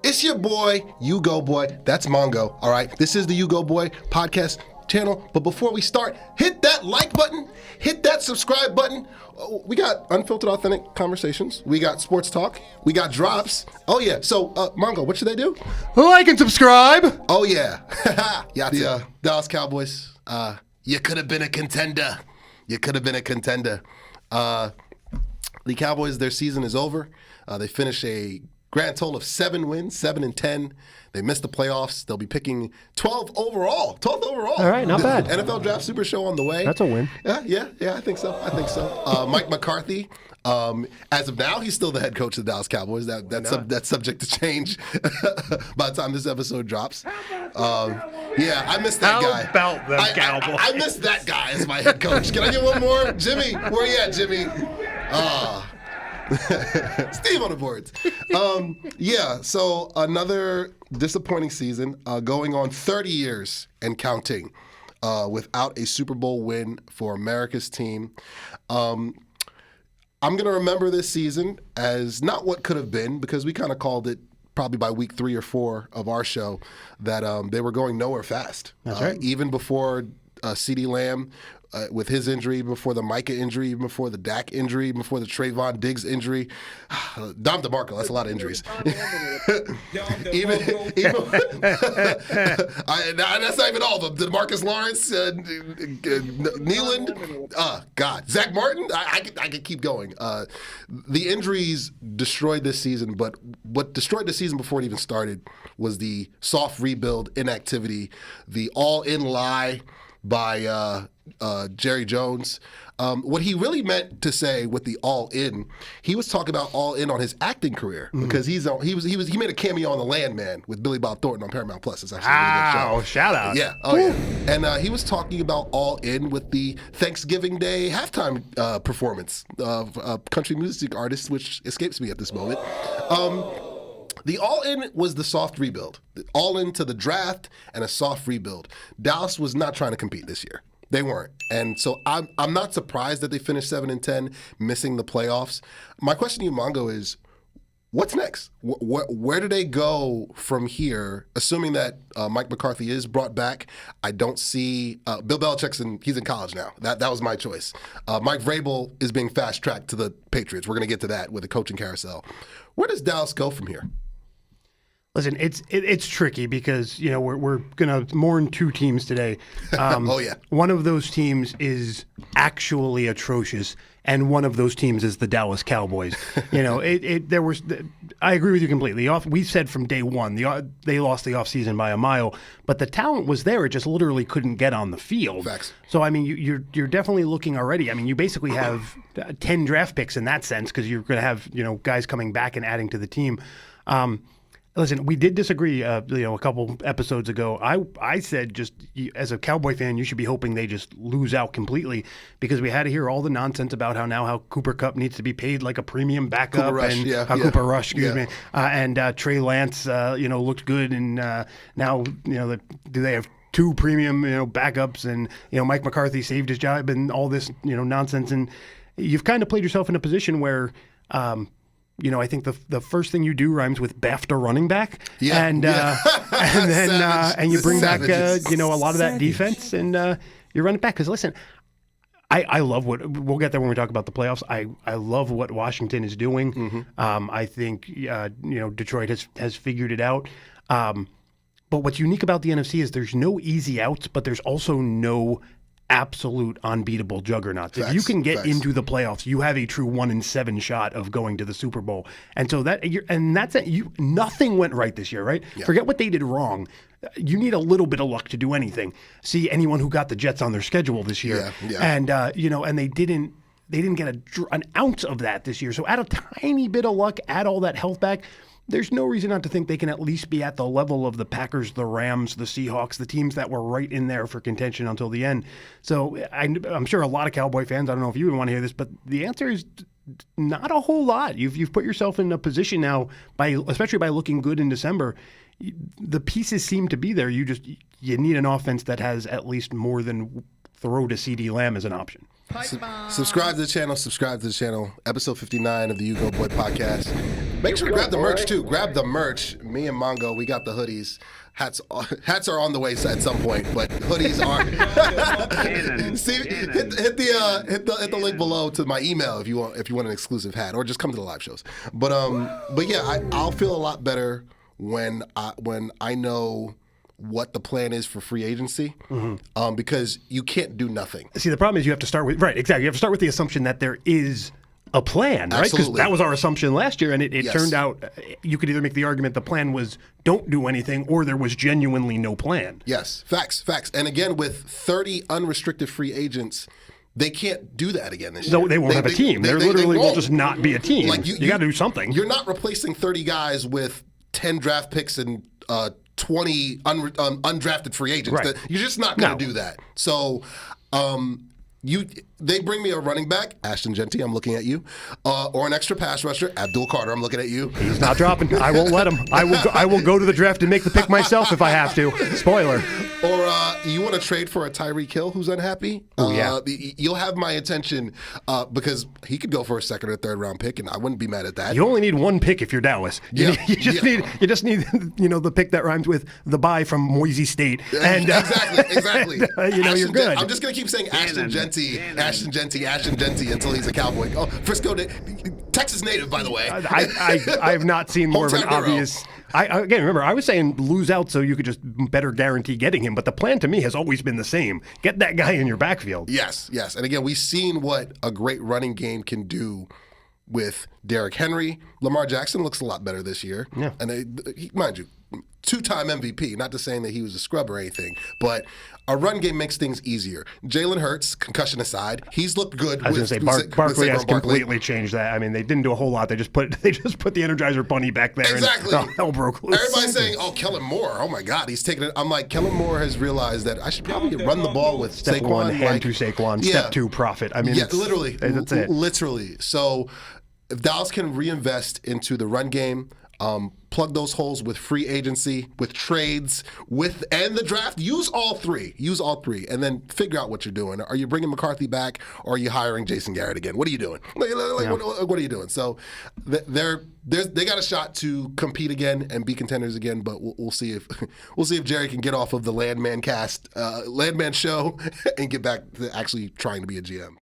It's your boy, U-Goboy. That's Mongo, all right? This is the U-Goboy podcast channel. But before we start, hit that like button. Hit that subscribe button. We got unfiltered, authentic conversations. We got sports talk. We got drops. Oh, yeah. So, Mongo, what should they do? Like and subscribe. Oh, yeah. Yeah, the Dallas Cowboys. You could have been a contender. You could have been a contender. The Cowboys, their season is over. They finished a grand total of 7 wins, 7-10. They missed the playoffs. They'll be picking 12th overall. All right, not bad. NFL Draft Super Show on the way. That's a win. Yeah, I think so. Mike McCarthy, as of now, he's still the head coach of the Dallas Cowboys. That's subject to change by the time this episode drops. Yeah, I missed that guy. How about the Cowboys? I missed that guy as my head coach. Can I get one more? Jimmy, where you at, Jimmy? Steve on the boards. So another disappointing season, going on 30 years and counting without a Super Bowl win for America's team. I'm going to remember this season as not what could have been, because we kind of called it probably by week 3 or 4 of our show that they were going nowhere fast. That's right. Even before CeeDee Lamb, with his injury, before the Micah injury, even before the Dak injury, even before the Trayvon Diggs injury. Dom DeMarco, that's a lot of injuries. even that's not even all of them. DeMarcus Lawrence, Nealand, Zach Martin. I could keep going. The injuries destroyed this season, but what destroyed the season before it even started was the soft rebuild, inactivity, the all-in lie by Jerry Jones. What he really meant to say with the all in, he was talking about all in on his acting career, because he made a cameo on The Landman with Billy Bob Thornton on Paramount Plus. It's actually a really good show. Shout out. Yeah. Oh yeah. And he was talking about all in with the Thanksgiving Day halftime performance of country music artists, which escapes me at this moment. The all-in was the soft rebuild. All-in to the draft and a soft rebuild. Dallas was not trying to compete this year. They weren't. And so I'm not surprised that they finished 7-10, missing the playoffs. My question to you, Mongo, is what's next? Where do they go from here, assuming that Mike McCarthy is brought back? I don't see Bill Belichick's he's in college now. That was my choice. Mike Vrabel is being fast-tracked to the Patriots. We're going to get to that with the coaching carousel. Where does Dallas go from here? Listen, it's tricky because we're gonna mourn 2 teams today. Oh yeah. One of those teams is actually atrocious, and one of those teams is the Dallas Cowboys. I agree with you completely. We said from day one they lost the offseason by a mile, but the talent was there. It just literally couldn't get on the field. Facts. So I mean, you're definitely looking already. I mean, you basically have 10 draft picks in that sense, because you're going to have guys coming back and adding to the team. Listen, we did disagree, a couple episodes ago. I said just as a Cowboy fan, you should be hoping they just lose out completely, because we had to hear all the nonsense about how Cooper Kupp needs to be paid like a premium backup. Cooper Rush, Cooper Rush, excuse me. And Trey Lance, looked good, and now do they have 2 premium backups, and Mike McCarthy saved his job, and all this nonsense, and you've kind of played yourself in a position where. I think the first thing you do rhymes with BAFTA running back, and then you bring back a lot of that defense, and you run it back. Because listen, I love we'll get there when we talk about the playoffs. I love what Washington is doing. Mm-hmm. I think Detroit has figured it out. But what's unique about the NFC is there's no easy outs, but there's also no absolute unbeatable juggernauts. If you can get into the playoffs, you have a true 1-in-7 shot of going to the Super Bowl. And so that's it. Nothing went right this year, right? Yeah. Forget what they did wrong. You need a little bit of luck to do anything. See anyone who got the Jets on their schedule this year, and and they didn't get an ounce of that this year. So add a tiny bit of luck, add all that health back. There's no reason not to think they can at least be at the level of the Packers, the Rams, the Seahawks, the teams that were right in there for contention until the end. So I'm sure a lot of Cowboy fans, I don't know if you even want to hear this, but the answer is not a whole lot. You've put yourself in a position now, especially by looking good in December. The pieces seem to be there. You need an offense that has at least more than throw to CeeDee Lamb as an option. Subscribe to the channel. Episode 59 of the U-Goboy podcast. Make sure to grab the merch too. Grab the merch. Me and Mongo, we got the hoodies. Hats are on the way at some point, but hoodies are. See, hit the link below to my email if you want an exclusive hat, or just come to the live shows. But yeah, I'll feel a lot better when I know what the plan is for free agency, because you can't do nothing. See, the problem is you have to start with exactly. You have to start with the assumption that there is a plan, right? Because that was our assumption last year, and it turned out you could either make the argument the plan was don't do anything, or there was genuinely no plan. Yes, facts. And again, with 30 unrestricted free agents, they can't do that again this year. No, they won't have a team. They literally will just not be a team. Like you got to do something. You're not replacing 30 guys with 10 draft picks and 20 undrafted free agents. Right. You're just not going to do that. So, they bring me a running back, Ashton Genty, I'm looking at you, or an extra pass rusher, Abdul Carter, I'm looking at you. He's not dropping. I won't let him. I will go to the draft and make the pick myself if I have to. Spoiler. Or you want to trade for a Tyreek Hill who's unhappy? Yeah. You'll have my attention because he could go for a second or third round pick, and I wouldn't be mad at that. You only need one pick if you're Dallas. You just need the pick that rhymes with the buy from Moisey State. And exactly. And, you're good. I'm just gonna keep saying Ashton Genty until he's a Cowboy. Oh, Frisco, Texas native, by the way. I have not seen more of an obvious. Again, remember, I was saying lose out so you could just better guarantee getting him, but the plan to me has always been the same. Get that guy in your backfield. Yes. And again, we've seen what a great running game can do with Derrick Henry. Lamar Jackson looks a lot better this year. Yeah. And mind you, two-time MVP, not to saying that he was a scrub or anything, but a run game makes things easier. Jalen Hurts, concussion aside, he's looked good. I was going to say Barkley has completely changed that. I mean, they didn't do a whole lot. They just put the Energizer Bunny back there. Exactly. And hell broke loose. Everybody's saying, "Oh, Kellen Moore! Oh my God, he's taking it." I'm like, Kellen Moore has realized that I should probably run the ball with Step Saquon. one, hand to Saquon. Step two, profit. I mean, literally, that's it. Literally. So, if Dallas can reinvest into the run game, plug those holes with free agency, with trades, and the draft. Use all three, and then figure out what you're doing. Are you bringing McCarthy back, or are you hiring Jason Garrett again? What are you doing? What are you doing? So they got a shot to compete again and be contenders again. But we'll see if Jerry can get off of the Landman show and get back to actually trying to be a GM.